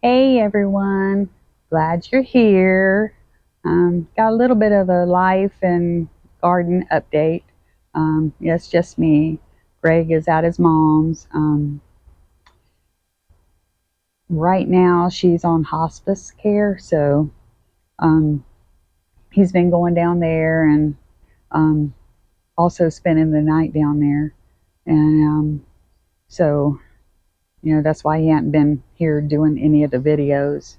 Hey everyone, glad you're here. Got a little bit of a life and garden update. It's just me. Greg is at his mom's. Right now she's on hospice care, so um, he's been going down there and um, also spending the night down there. And that's why he hadn't been here doing any of the videos.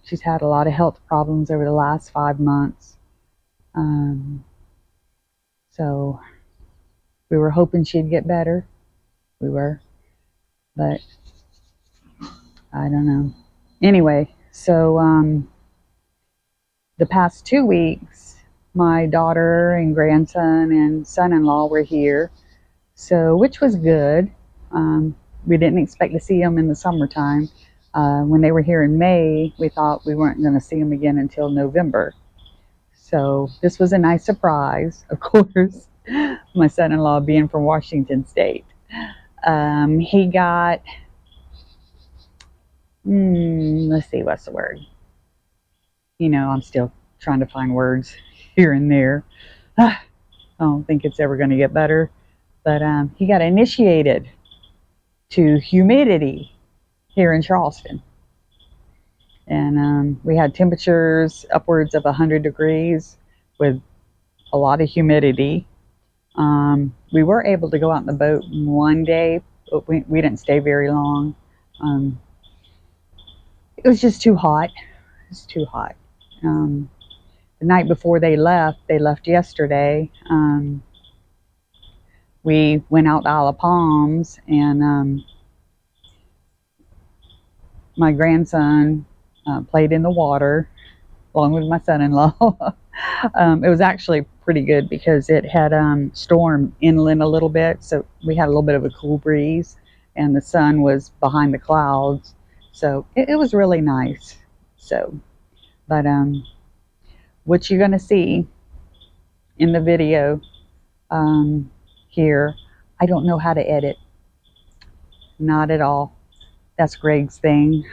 She's had a lot of health problems over the last 5 months. Um, so we were hoping she'd get better. We were, but I don't know. Anyway, the past 2 weeks, my daughter and grandson and son-in-law were here, so which was good. We didn't expect to see them in the summertime. When they were here in May, we thought we weren't going to see them again until November. So this was a nice surprise, of course, my son-in-law being from Washington State. He got, let's see, what's the word? I'm still trying to find words here and there. I don't think it's ever going to get better. But he got initiated to humidity here in Charleston. And we had temperatures upwards of 100 degrees with a lot of humidity. We were able to go out in the boat one day, but we didn't stay very long. It was just too hot. It was too hot. The night before they left yesterday. We went out to Isle of Palms, and my grandson played in the water along with my son-in-law. It was actually pretty good because it had stormed inland a little bit, so we had a little bit of a cool breeze, and the sun was behind the clouds, so it was really nice. But what you're going to see in the video here, I don't know how to edit, not at all. That's Greg's thing.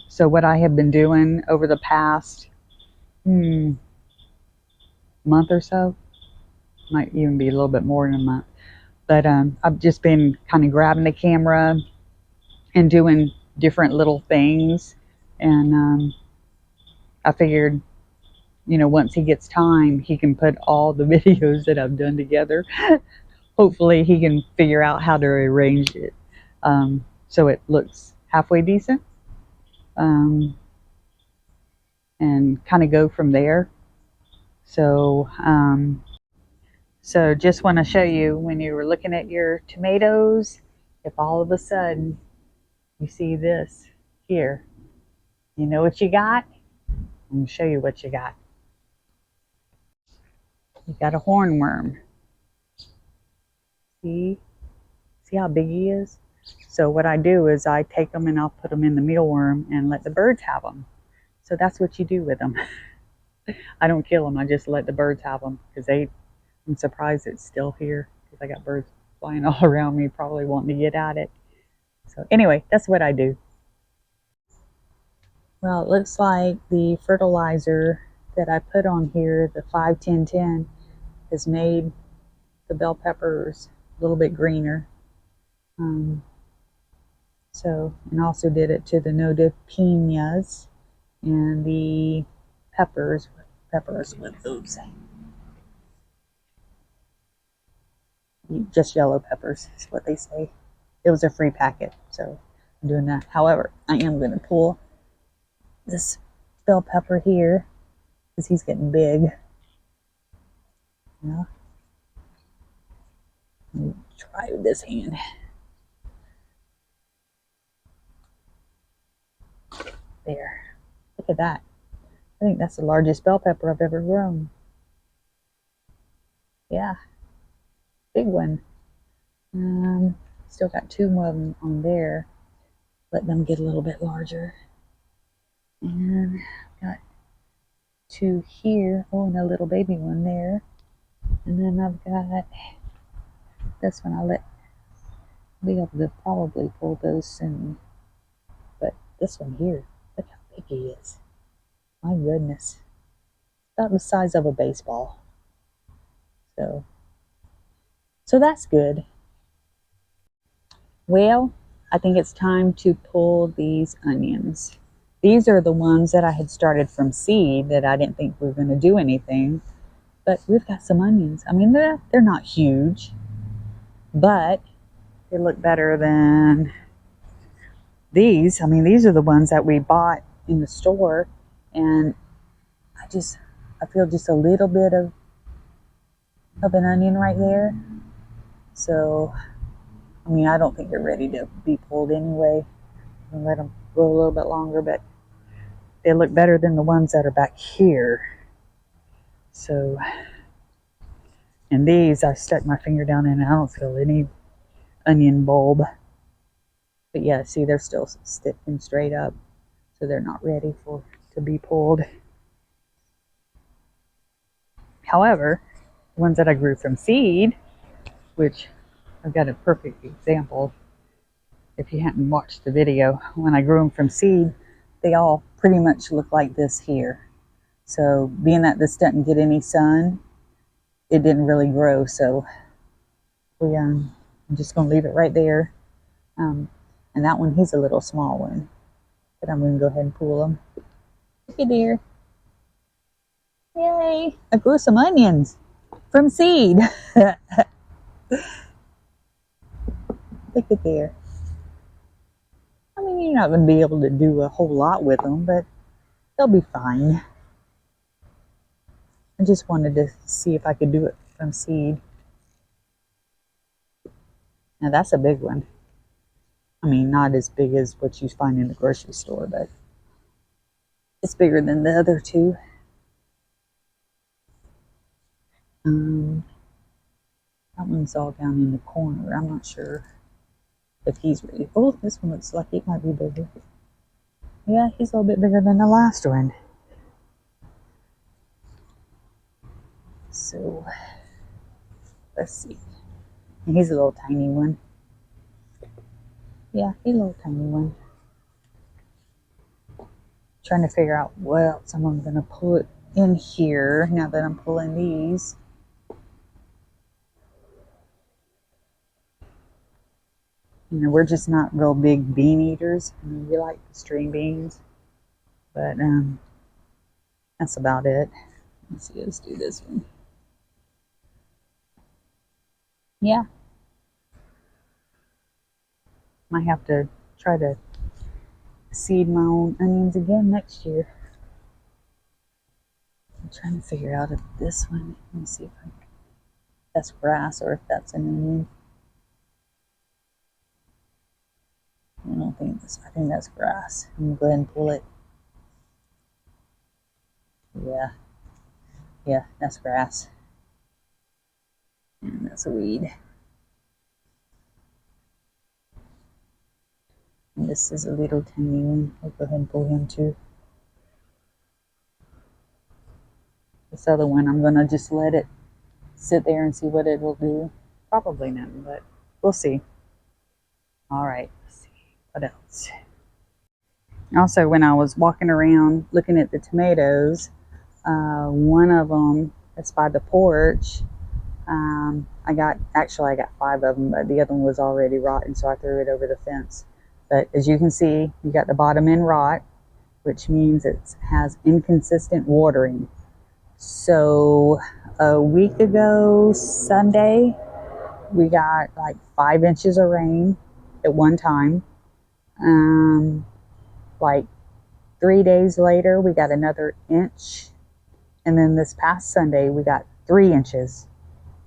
So what I have been doing over the past month or so, might even be a little bit more than a month, but I've just been kind of grabbing the camera and doing different little things, and I figured, once he gets time, he can put all the videos that I've done together. Hopefully he can figure out how to arrange it so it looks halfway decent, and kind of go from there. So just want to show you, when you were looking at your tomatoes, if all of a sudden you see this here, you know what you got? I'm going to show you what you got. You got a hornworm. See how big he is? So what I do is I take them and I'll put them in the mealworm and let the birds have them. So that's what you do with them. I don't kill them. I just let the birds have them, because I'm surprised it's still here, because I got birds flying all around me probably wanting to get at it. So anyway, that's what I do. Well, it looks like the fertilizer that I put on here, the 5-10-10, has made the bell peppers a little bit greener. And also did it to the nodopinas and the peppers with those. Just yellow peppers is what they say. It was a free packet, so I'm doing that. However, I am going to pull this bell pepper here because he's getting big. Yeah. Let me try with this hand. There. Look at that. I think that's the largest bell pepper I've ever grown. Yeah. Big one. Still got 2 more of them on there. Let them get a little bit larger. And got 2 here. Oh, and a little baby one there. And then I've got this one. I'll be able to probably pull those soon. But this one here. Look how big he is. My goodness. About the size of a baseball. So that's good. Well, I think it's time to pull these onions. These are the ones that I had started from seed that I didn't think were going to do anything. But we've got some onions. I mean, they're not huge, but they look better than these. I mean, these are the ones that we bought in the store, and I feel just a little bit of an onion right there. So, I mean, I don't think they're ready to be pulled anyway. I'll let them grow a little bit longer, but they look better than the ones that are back here. So, and these, I stuck my finger down in and I don't feel any onion bulb. But yeah, see, they're still sticking straight up. So they're not ready to be pulled. However, the ones that I grew from seed, which I've got a perfect example. If you hadn't watched the video, when I grew them from seed, they all pretty much look like this here. So being that this doesn't get any sun, it didn't really grow. So I'm just going to leave it right there. And that one, he's a little small one. But I'm going to go ahead and pull him. Look at there. Yay! I grew some onions from seed. Look at there. I mean, you're not going to be able to do a whole lot with them, but they'll be fine. I just wanted to see if I could do it from seed. Now that's a big one. I mean, not as big as what you find in the grocery store, but it's bigger than the other two. That one's all down in the corner. I'm not sure if he's ready. Oh, this one looks like it might be bigger. Yeah, he's a little bit bigger than the last one. So, let's see. And he's a little tiny one. Yeah, he's a little tiny one. Trying to figure out what else I'm going to put in here now that I'm pulling these. You know, we're just not real big bean eaters. I mean, we like string beans, but that's about it. Let's see, let's do this one. Yeah. Might have to try to seed my own onions again next year. I'm trying to figure out if this one, let me see if that's grass or if that's an onion. I don't think this, I think that's grass. I'm gonna go ahead and pull it. Yeah, that's grass. And that's a weed. And this is a little tiny one. I'll go ahead and pull him too. This other one, I'm gonna just let it sit there and see what it will do. Probably nothing, but we'll see. All right, let's see what else. Also, when I was walking around looking at the tomatoes, one of them that's by the porch, I got 5 of them, but the other one was already rotten, so I threw it over the fence. But as you can see, you got the bottom end rot, which means it has inconsistent watering. So a week ago Sunday, we got like 5 inches of rain at one time. Like 3 days later, we got another inch. And then this past Sunday, we got 3 inches.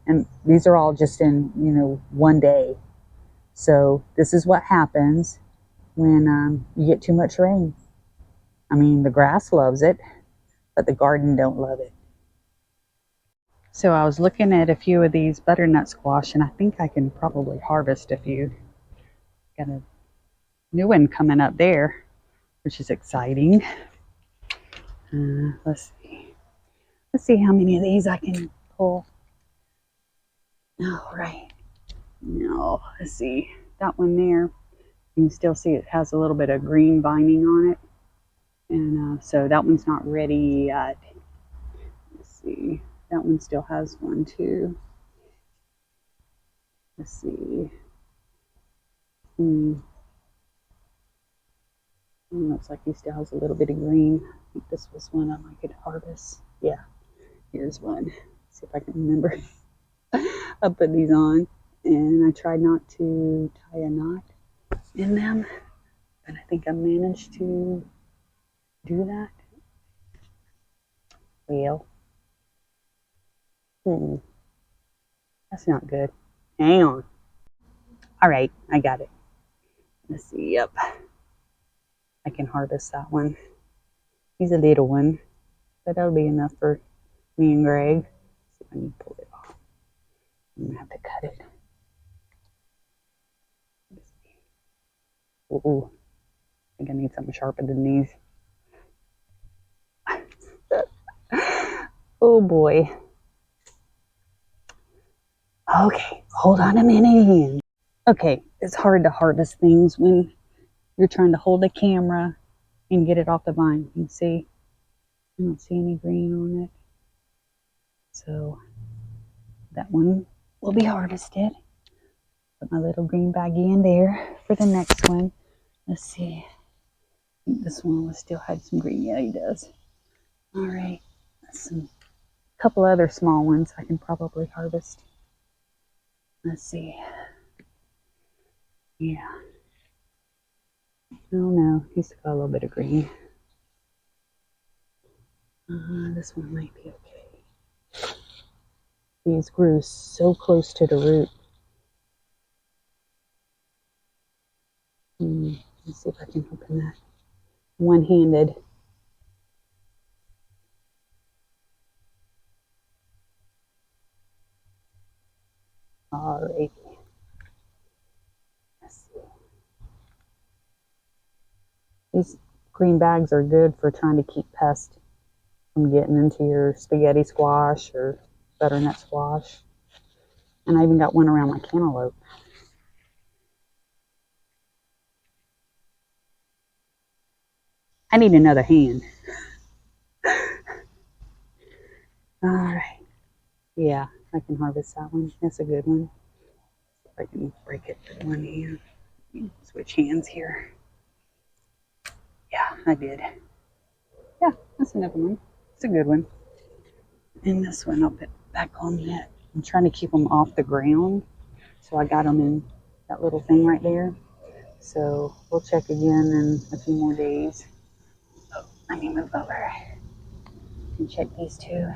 And these are all just in, one day. So this is what happens when you get too much rain. I mean, the grass loves it, but the garden don't love it. So I was looking at a few of these butternut squash, and I think I can probably harvest a few. Got a new one coming up there, which is exciting. Let's see. Let's see how many of these I can pull. All right. No, let's see. That one there. You can still see it has a little bit of green binding on it. And so that one's not ready yet. Let's see. That one still has one too. Let's see. Looks like he still has a little bit of green. I think this was one I could harvest. Yeah, here's one. Let's see if I can remember. I put these on, and I tried not to tie a knot in them, but I think I managed to do that. Well, that's not good. Hang on. All right, I got it. Let's see. Yep, I can harvest that one. He's a little one, but that'll be enough for me and Greg. Let's see if I can pull it off. I'm gonna have to cut it. Ooh, I think I need something sharper than these. Oh boy. Okay, hold on a minute. Okay, it's hard to harvest things when you're trying to hold a camera and get it off the vine. You can see, I don't see any green on it. So that one will be harvested. Put my little green baggie in there for the next one. Let's see. I think this one still had some green. Yeah, he does. All right. A couple other small ones I can probably harvest. Let's see. Yeah. Oh no, he's got a little bit of green. This one might be okay. These grew so close to the root. Let's see if I can open that. One-handed. Alright. Let's see. These green bags are good for trying to keep pests from getting into your spaghetti squash or butternut squash. And I even got one around my cantaloupe. I need another hand. Alright. Yeah, I can harvest that one. That's a good one. If I can break it with one hand. Switch hands here. Yeah, I did. Yeah, that's another one. It's a good one. And this one I'll put back on that. I'm trying to keep them off the ground. So I got them in that little thing right there. So we'll check again in a few more days. Oh, let me move over and check these two.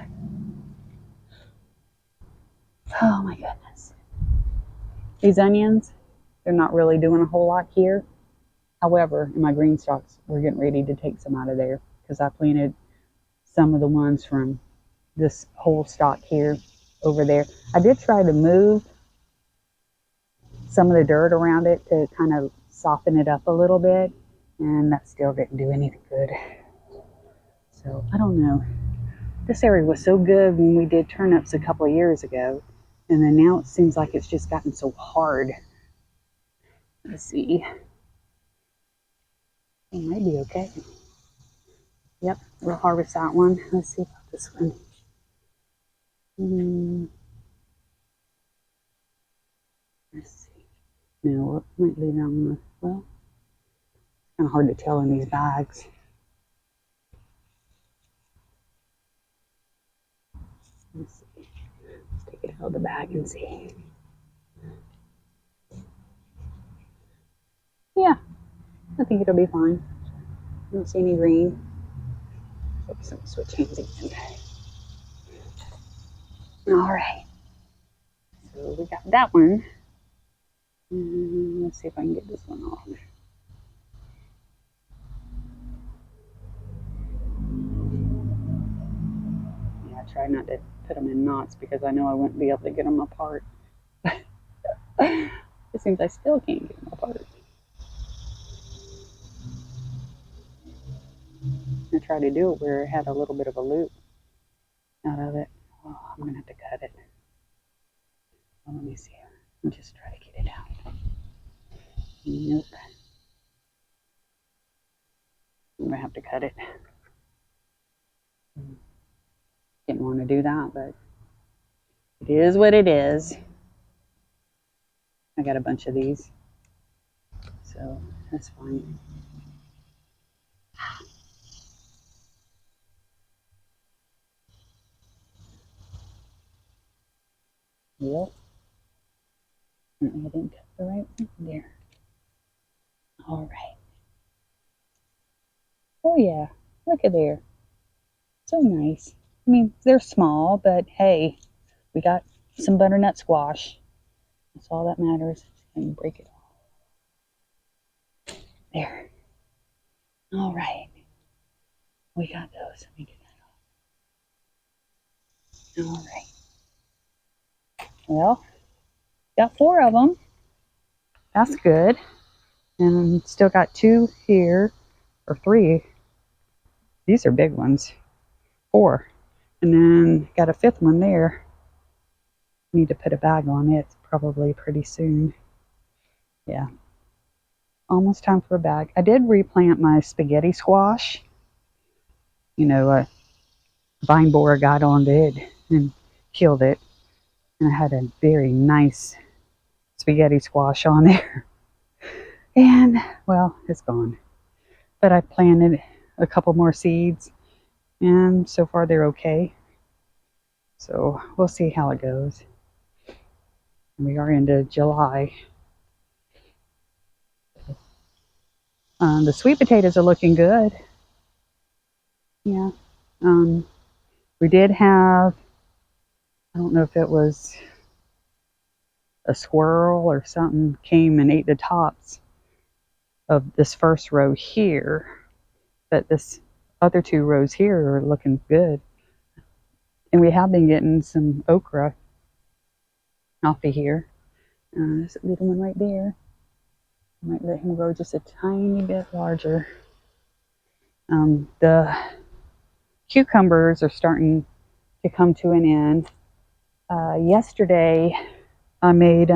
Oh my goodness. These onions, they're not really doing a whole lot here. However, in my green stalks, we're getting ready to take some out of there because I planted some of the ones from this whole stalk here over there. I did try to move some of the dirt around it to kind of soften it up a little bit, and that still didn't do anything good. So I don't know. This area was so good when we did turnips a couple of years ago, and then now it seems like it's just gotten so hard. Let's see. It might be okay. Yep, we'll harvest that one. Let's see about this one. Let's see. No, it might leave on the, well, it's kind of hard to tell in these bags. Let's see. Let's take it out of the bag and see. Yeah, I think it'll be fine. I don't see any green. Oops, I'm switch hands again. All right. So we got that one. Let's see if I can get this one off. Yeah, I try not to put them in knots because I know I wouldn't be able to get them apart. It seems I still can't get them apart. I tried to do it where it had a little bit of a loop out of it. Oh, I'm going to have to cut it. Well, let me see. I'll just try to get it out. Nope. I'm gonna have to cut it. Didn't want to do that, but it is what it is. I got a bunch of these, so that's fine. Yep. I didn't cut the right one there. All right. Oh yeah, look at there. So nice. I mean, they're small, but hey, we got some butternut squash. That's all that matters. And break it off. There. All right. We got those. Let me get that off. All right. Well, got 4 of them. That's good. And still got 2 here, or 3. These are big ones. 4. And then got a 5th one there. Need to put a bag on it probably pretty soon. Yeah. Almost time for a bag. I did replant my spaghetti squash. You know, a vine borer got on it and killed it. And I had a very nice spaghetti squash on there. And, well, it's gone. But I planted a couple more seeds, and so far they're okay. So we'll see how it goes. We are into July. The sweet potatoes are looking good. Yeah. We did have, I don't know if it was a squirrel or something, came and ate the tops of this first row here. But this other 2 rows here are looking good. And we have been getting some okra off of here. There's a little one right there. I might let him grow just a tiny bit larger. The cucumbers are starting to come to an end. Yesterday, I made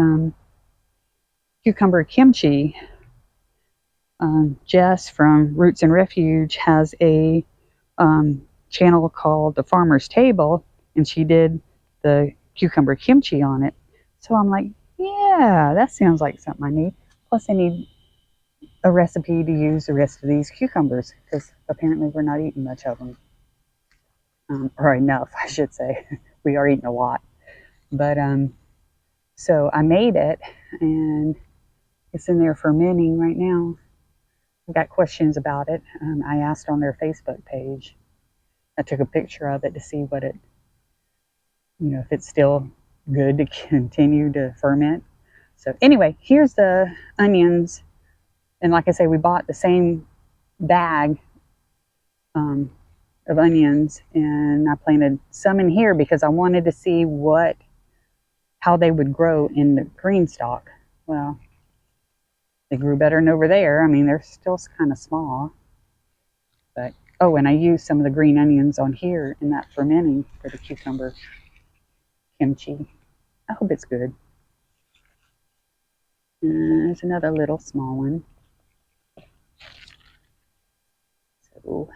cucumber kimchi. Jess from Roots and Refuge has a channel called The Farmer's Table, and she did the cucumber kimchi on it. So I'm like, yeah, that sounds like something I need. Plus, I need a recipe to use the rest of these cucumbers, because apparently we're not eating much of them. Or enough, I should say. We are eating a lot. But, so I made it, and it's in there fermenting right now. I got questions about it. I asked on their Facebook page. I took a picture of it to see what it, if it's still good to continue to ferment. So anyway, here's the onions. And like I say, we bought the same bag of onions, and I planted some in here because I wanted to see how they would grow in the green stalk. Well, they grew better than over there. I mean, they're still kind of small. But, oh, and I used some of the green onions on here in that fermenting for the cucumber kimchi. I hope it's good. There's another little small one. So,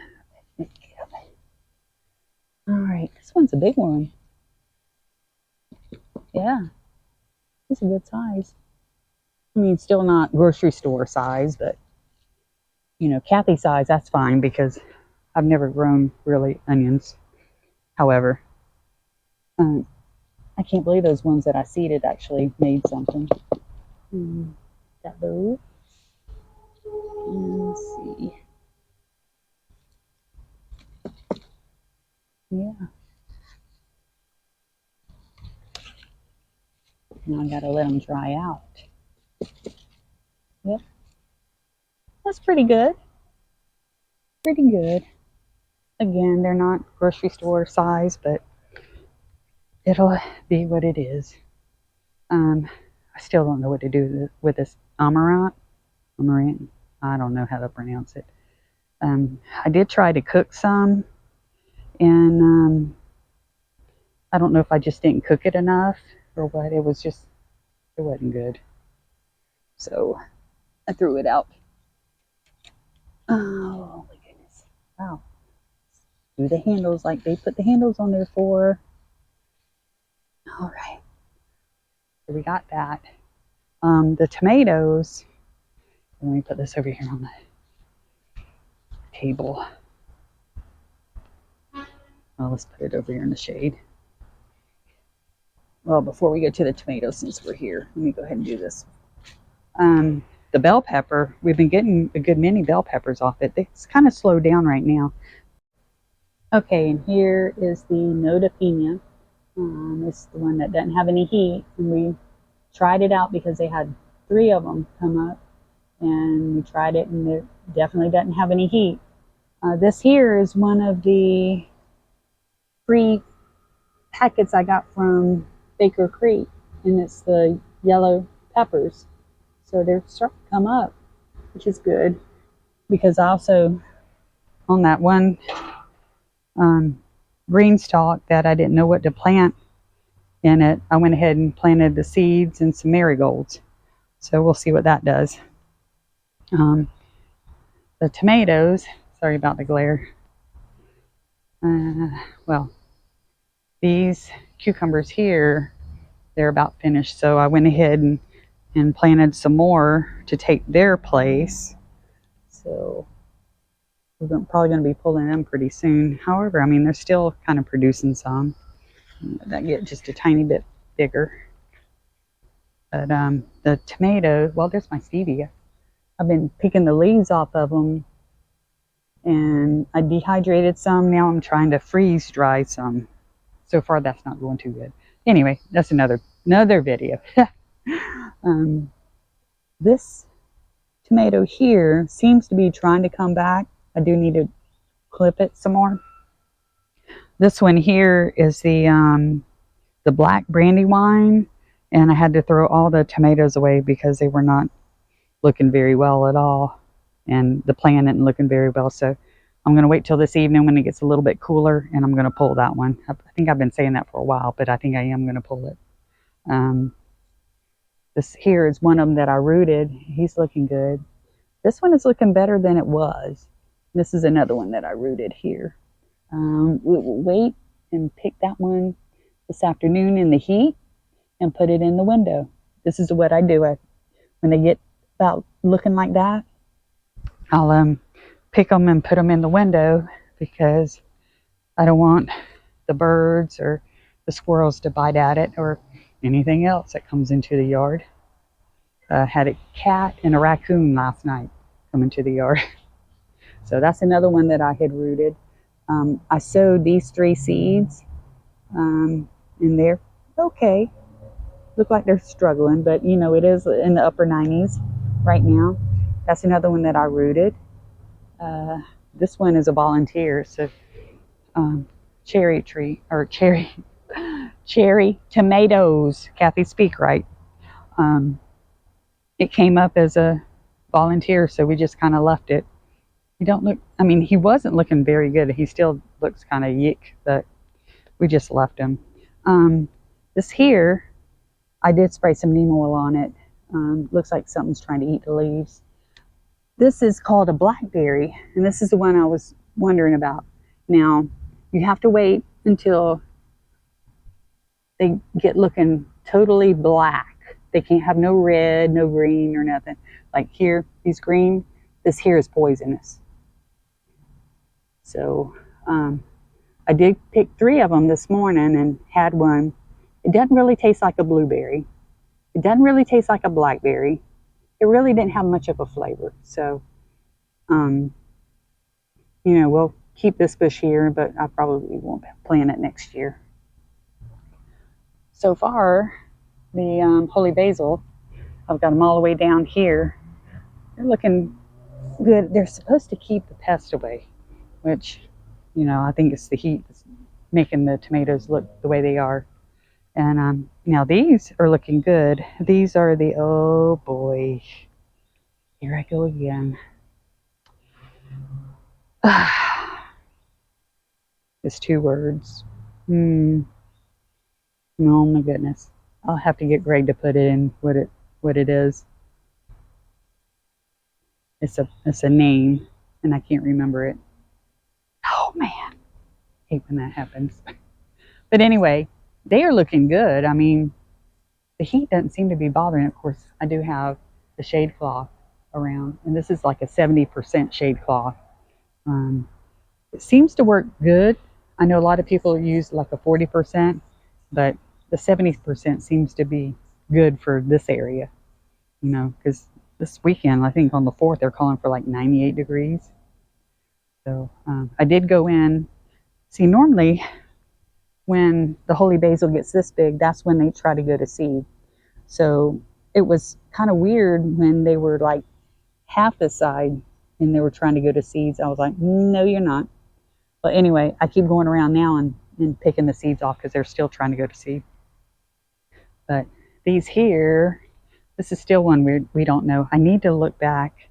all right, this one's a big one. Yeah, it's a good size. I mean, still not grocery store size, but, Kathy size, that's fine, because I've never grown really onions. However, I can't believe those ones that I seeded actually made something. That bow. Let's see. Yeah. Now I gotta let them dry out. Yep. That's pretty good. Pretty good. Again, they're not grocery store size, but it'll be what it is. I still don't know what to do with this amaranth. I don't know how to pronounce it. I did try to cook some, and I don't know if I just didn't cook it enough or what. It wasn't good. So I threw it out. Oh my goodness. Wow. Do the handles like they put the handles on there for. All right. So we got that. The tomatoes. Let me put this over here on the table. Well, let's put it over here in the shade. Well, before we go to the tomatoes, since we're here, let me go ahead and do this. The bell pepper, we've been getting a good many bell peppers off it. It's kind of slowed down right now. Okay, and here is the Nodapina. It's the one that doesn't have any heat. And we tried it out because they had 3 of them come up. And we tried it, and it definitely doesn't have any heat. This here is one of the free packets I got from Baker Creek, and it's the yellow peppers. So they're starting to come up, which is good, because I also, on that one green stalk that I didn't know what to plant in it, I went ahead and planted the seeds and some marigolds. So we'll see what that does. The tomatoes, sorry about the glare. Well, these cucumbers here, they're about finished. So I went ahead and planted some more to take their place. So we're probably going to be pulling them pretty soon. However, I mean, they're still kind of producing some. That get just a tiny bit bigger. But the tomato, well, there's my stevia. I've been picking the leaves off of them, and I dehydrated some. Now I'm trying to freeze dry some. So far, that's not going too good. Anyway, that's another video. This tomato here seems to be trying to come back. I do need to clip it some more. This one here is the black brandywine, and I had to throw all the tomatoes away because they were not looking very well at all, and the plant isn't looking very well. So I'm going to wait till this evening when it gets a little bit cooler, and I'm going to pull that one. I think I've been saying that for a while, but I think I am going to pull it. This here is one of them that I rooted. He's looking good. This one is looking better than it was. This is another one that I rooted here. We'll wait and pick that one this afternoon in the heat and put it in the window. This is what I do. When they get about looking like that, I'll pick them and put them in the window, because I don't want the birds or the squirrels to bite at it or anything else that comes into the yard. Had a cat and a raccoon last night come into the yard. So that's another one that I had rooted. I sowed these 3 seeds, and they're okay. Look like they're struggling, but you know, it is in the upper 90s right now. That's another one that I rooted. This one is a volunteer. So cherry tomatoes. Kathy, speak right. It came up as a volunteer, so we just kind of left it. He don't look, I mean, he wasn't looking very good. He still looks kind of yick, but we just left him. This here, I did spray some neem oil on it. Looks like something's trying to eat the leaves. This is called a blackberry, and this is the one I was wondering about. Now, you have to wait until they get looking totally black. They can't have no red, no green, or nothing. Like here, he's green. This here is poisonous. So I did pick 3 of them this morning and had one. It doesn't really taste like a blueberry. It doesn't really taste like a blackberry. It really didn't have much of a flavor. So, you know, we'll keep this bush here, but I probably won't plant it next year. So far, the holy basil, I've got them all the way down here. They're looking good. They're supposed to keep the pest away, which, you know, I think it's the heat that's making the tomatoes look the way they are. And now these are looking good. These are the, oh boy, here I go again. It's 2 words. Oh my goodness. I'll have to get Greg to put it in what it is. It's a name, and I can't remember it. hate when that happens. But anyway, they are looking good. I mean, the heat doesn't seem to be bothering. Of course, I do have the shade cloth around, and this is like a 70% shade cloth. Um, it seems to work good. I know a lot of people use like a 40%, but the 70% seems to be good for this area, you know, because this weekend, I think on the 4th, they're calling for like 98 degrees. So I did go in. See, normally when the holy basil gets this big, that's when they try to go to seed. So it was kind of weird when they were like half the side and they were trying to go to seeds. I was like, no, you're not. But anyway, I keep going around now and picking the seeds off because they're still trying to go to seed. But these here, this is still one we don't know. I need to look back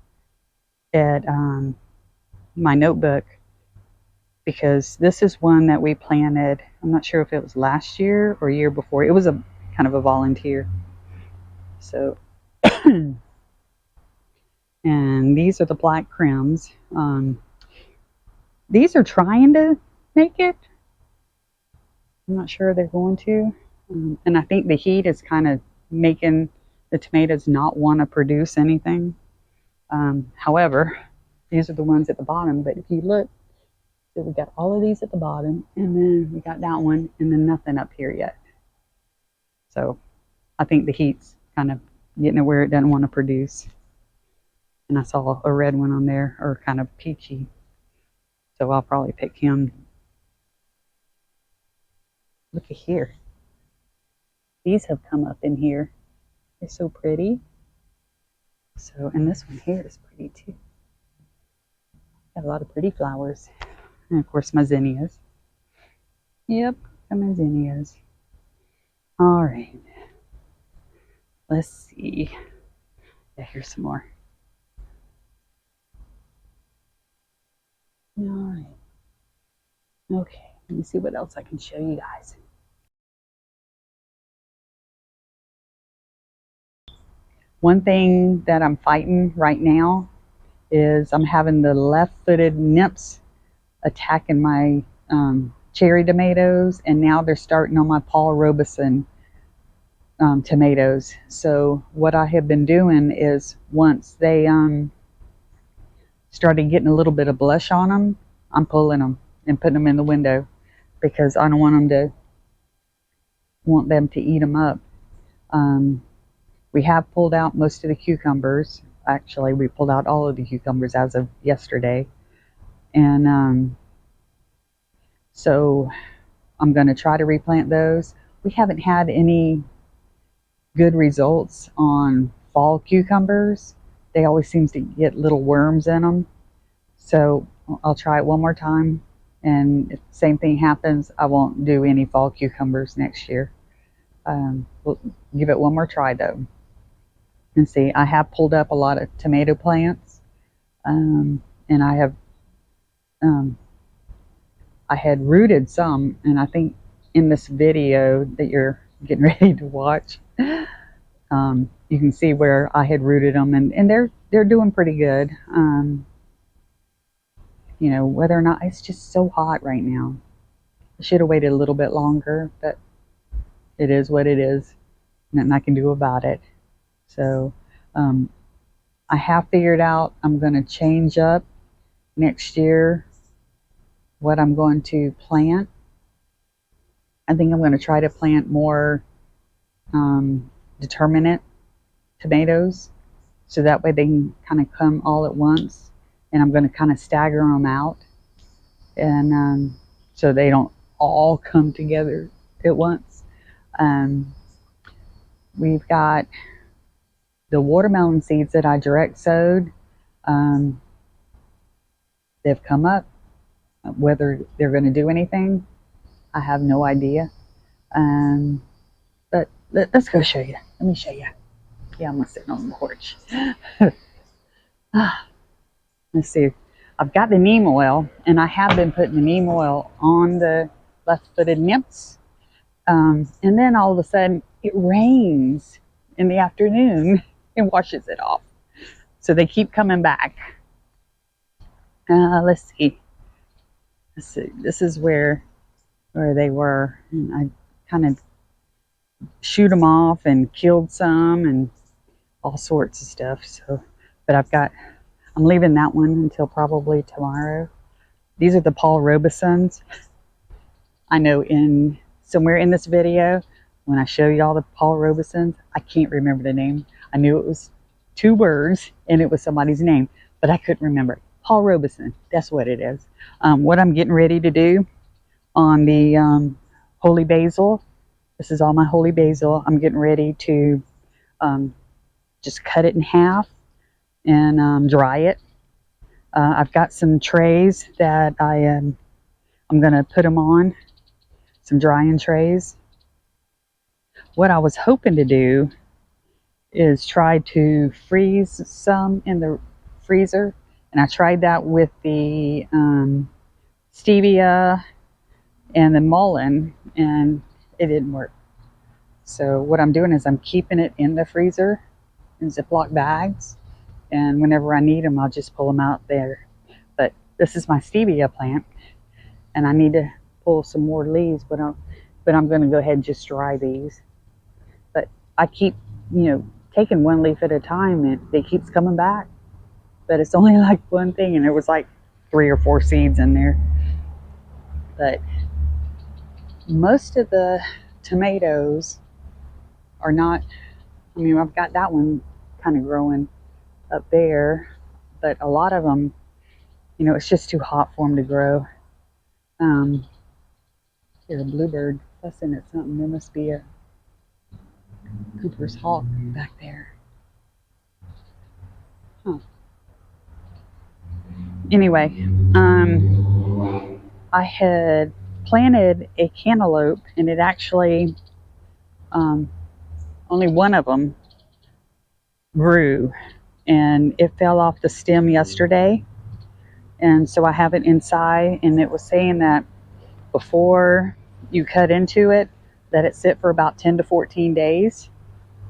at my notebook because this is one that we planted. I'm not sure if it was last year or year before. It was a kind of a volunteer. So, and these are the black crims. These are trying to make it. I'm not sure they're going to. And I think the heat is kind of making the tomatoes not want to produce anything. However, these are the ones at the bottom. But if you look, so we got all of these at the bottom, and then we got that one, and then nothing up here yet. So I think the heat's kind of getting it where it doesn't want to produce. And I saw a red one on there, or kind of peachy. So I'll probably pick him. Look at here. These have come up in here. They're so pretty. So, and this one here is pretty too. Got a lot of pretty flowers. And of course my zinnias. Yep, my zinnias. All right. Let's see. Yeah, here's some more. All right. Okay, let me see what else I can show you guys. One thing that I'm fighting right now is I'm having the left-footed nymphs attacking my cherry tomatoes, and now they're starting on my Paul Robeson tomatoes. So what I have been doing is once they started getting a little bit of blush on them, I'm pulling them and putting them in the window because I don't want them to eat them up. We have pulled out most of the cucumbers. Actually, we pulled out all of the cucumbers as of yesterday. And so I'm going to try to replant those. We haven't had any good results on fall cucumbers. They always seem to get little worms in them. So I'll try it one more time. And if the same thing happens, I won't do any fall cucumbers next year. We'll give it one more try though. And see, I have pulled up a lot of tomato plants, and I had rooted some, and I think in this video that you're getting ready to watch, you can see where I had rooted them, and they're doing pretty good. You know, whether or not it's just so hot right now. I should have waited a little bit longer, but it is what it is, nothing I can do about it. So I have figured out I'm going to change up next year what I'm going to plant. I think I'm going to try to plant more determinate tomatoes so that way they can kind of come all at once, and I'm going to kind of stagger them out, and so they don't all come together at once. We've got the watermelon seeds that I direct sowed. They've come up. Whether they're going to do anything, I have no idea. But let's go show you. Let me show you. Yeah, I'm sitting on the porch. Let's see. I've got the neem oil, and I have been putting the neem oil on the left-footed nymphs. And then all of a sudden, it rains in the afternoon and washes it off. So they keep coming back. Let's see. This is where where they were. And I kind of shoot them off and killed some and all sorts of stuff. So, but I'm leaving that one until probably tomorrow. These are the Paul Robesons. I know in somewhere in this video, when I show y'all the Paul Robesons, I can't remember the name. I knew it was two words and it was somebody's name, but I couldn't remember it. Paul Robeson, that's what it is. What I'm getting ready to do on the holy basil, this is all my holy basil. I'm getting ready to just cut it in half and dry it. I've got some trays that I'm going to put them on, some drying trays. What I was hoping to do is try to freeze some in the freezer, and I tried that with the stevia and the mullein, and it didn't work. So what I'm doing is I'm keeping it in the freezer in Ziploc bags, and whenever I need them, I'll just pull them out there. But this is my stevia plant, and I need to pull some more leaves, but I'm going to go ahead and just dry these. But I keep, taking one leaf at a time, and it keeps coming back. But it's only like one thing, and there was like 3 or 4 seeds in there. But most of the tomatoes are not, I've got that one kind of growing up there, but a lot of them, it's just too hot for them to grow. Here's a bluebird fussing at something. There must be a Cooper's hawk back there. Huh. Anyway, I had planted a cantaloupe, and it actually, only one of them grew, and it fell off the stem yesterday. And so I have it inside, and it was saying that before you cut into it, that it sit for about 10 to 14 days.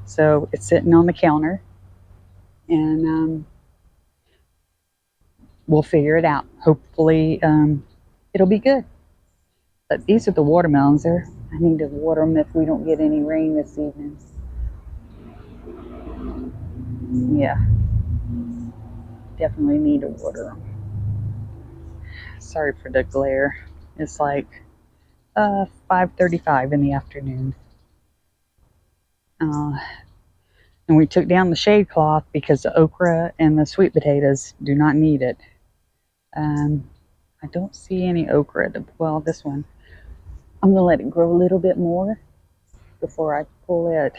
So it's sitting on the counter, and we'll figure it out. Hopefully it'll be good. But these are the watermelons. I need to water them if we don't get any rain this evening. Yeah, definitely need to water them. Sorry for the glare. It's like 5:35 in the afternoon. And we took down the shade cloth because the okra and the sweet potatoes do not need it. I don't see any okra. Well, this one, I'm going to let it grow a little bit more before I pull it.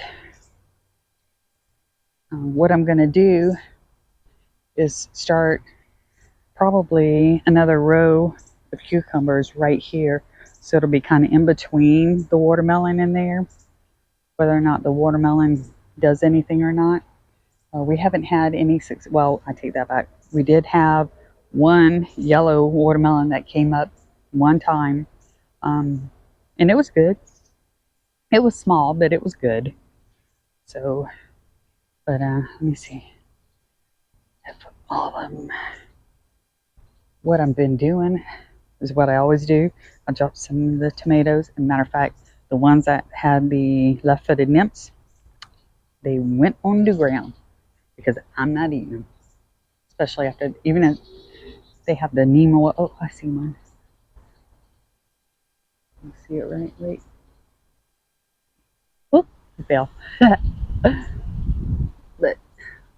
What I'm going to do is start probably another row of cucumbers right here. So it'll be kind of in between the watermelon in there, whether or not the watermelon does anything or not. We haven't had any success. Well, I take that back. We did have one yellow watermelon that came up one time, and it was good. It was small, but it was good. So, but let me see. All of them. What I've been doing is what I always do. I dropped some of the tomatoes. As a matter of fact, the ones that had the left-footed nymphs, they went on the ground because I'm not eating them. Especially after, even if they have the Nemo. Oh, I see one. You see it right? Wait. Whoop, it fell. But,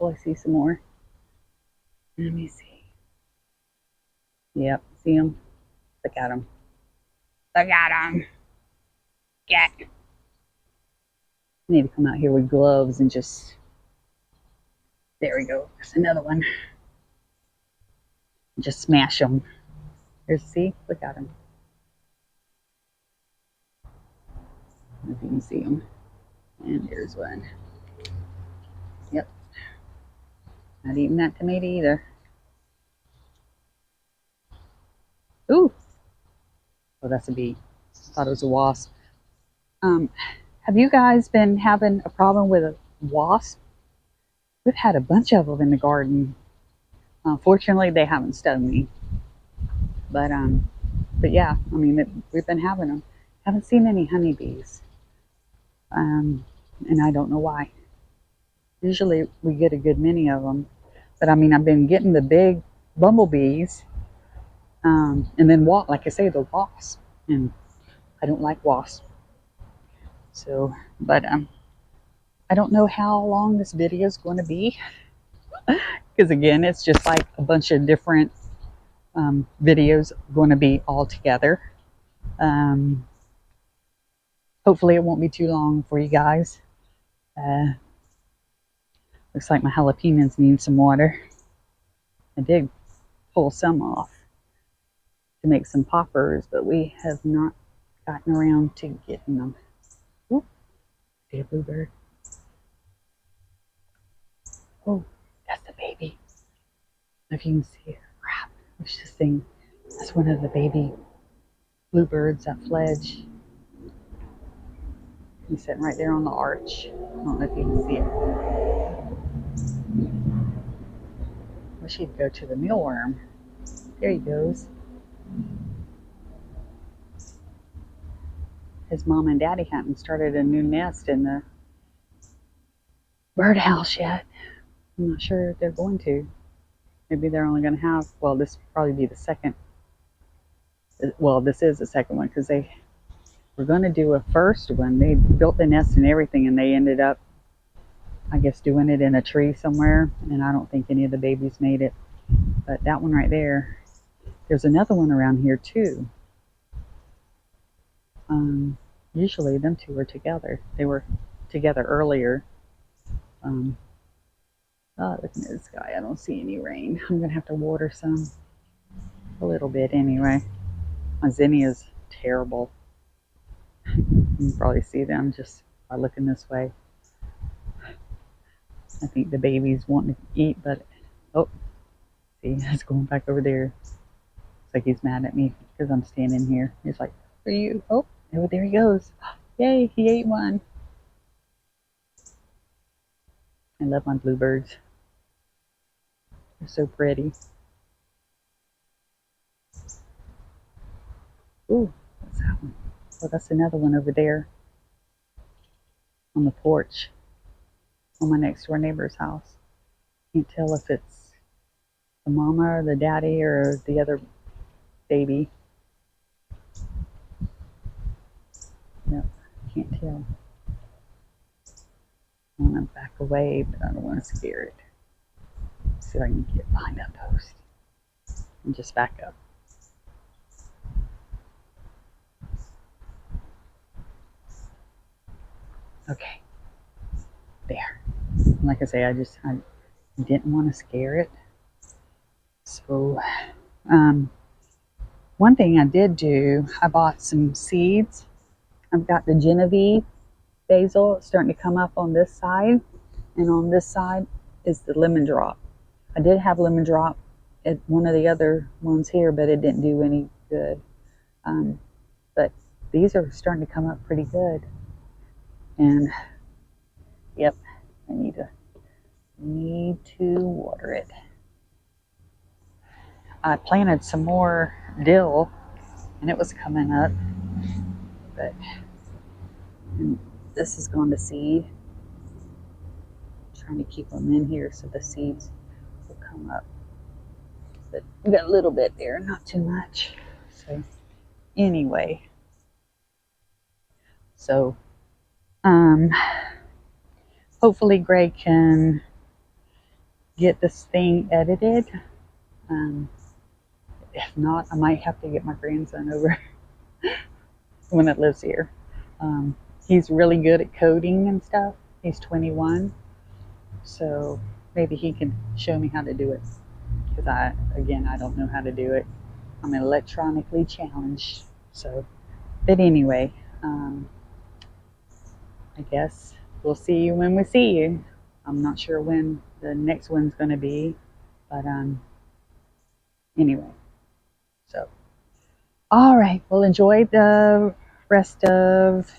I see some more. Let me see. Yep, see them? Look at them. Look at them. Get. I need to come out here with gloves and just. There we go. There's another one. Just smash them. There's, see? Look at them. If you can see them. And there's one. Yep. Not eating that tomato either. Ooh. Oh, that's a bee. I thought it was a wasp. Have you guys been having a problem with a wasp? We've had a bunch of them in the garden. Fortunately, they haven't stung me. But yeah, we've been having them. Haven't seen any honeybees. And I don't know why. Usually we get a good many of them. But I mean, I've been getting the big bumblebees, and then like I say, the wasps. And I don't like wasps. So, but I don't know how long this video is going to be. Because again, it's just like a bunch of different videos going to be all together. Um, hopefully it won't be too long for you guys. Looks like my jalapenos need some water. I did pull some off to make some poppers, but we have not gotten around to getting them. Oop, see a bluebird. Oh, that's the baby. If you can see it, crap. What's this thing? That's one of the baby bluebirds that fledged. He's sitting right there on the arch. I don't know if you can see it. Wish he'd go to the mealworm. There he goes. His mom and daddy hadn't started a new nest in the birdhouse yet. I'm not sure if they're going to. Maybe they're only going to have, well, this will probably be the second. Well, this is the second one because they were going to do a first one. They built the nest and everything, and they ended up, I guess, doing it in a tree somewhere. And I don't think any of the babies made it. But that one right there, there's another one around here too. Usually them two are together. They were together earlier. Oh, look at this guy. I don't see any rain. I'm going to have to water some. A little bit anyway. My zinnia's terrible. You can probably see them just by looking this way. I think the baby's wanting to eat, but oh, see, he's going back over there. It's like he's mad at me because I'm standing here. He's like, "Are you?" Oh, there he goes. Yay, he ate one. I love my bluebirds. They're so pretty. Ooh, what's that one? Oh, that's another one over there on the porch on my next door neighbor's house. Can't tell if it's the mama or the daddy or the other baby. No, can't tell. I want to back away, but I don't want to scare it. See if I can get behind that post and just back up. Okay, there. Like I say, I didn't want to scare it. So, one thing I did do, I bought some seeds. I've got the Genevieve basil. It's starting to come up on this side, and on this side is the lemon drop. I did have lemon drop at one of the other ones here, but it didn't do any good. But these are starting to come up pretty good. And yep, I need to water it. I planted some more dill, and it was coming up, but this is going to seed. I'm trying to keep them in here so the seeds will come up. But we got a little bit there, not too much. So anyway, so hopefully Greg can get this thing edited. If not, I might have to get my grandson over the one that lives here. He's really good at coding and stuff. He's 21, so maybe he can show me how to do it, because I don't know how to do it. I'm electronically challenged. So, but anyway, I guess we'll see you when we see you. I'm not sure when the next one's going to be, but anyway. So, all right. Well, enjoy the rest of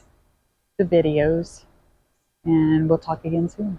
the videos, and we'll talk again soon.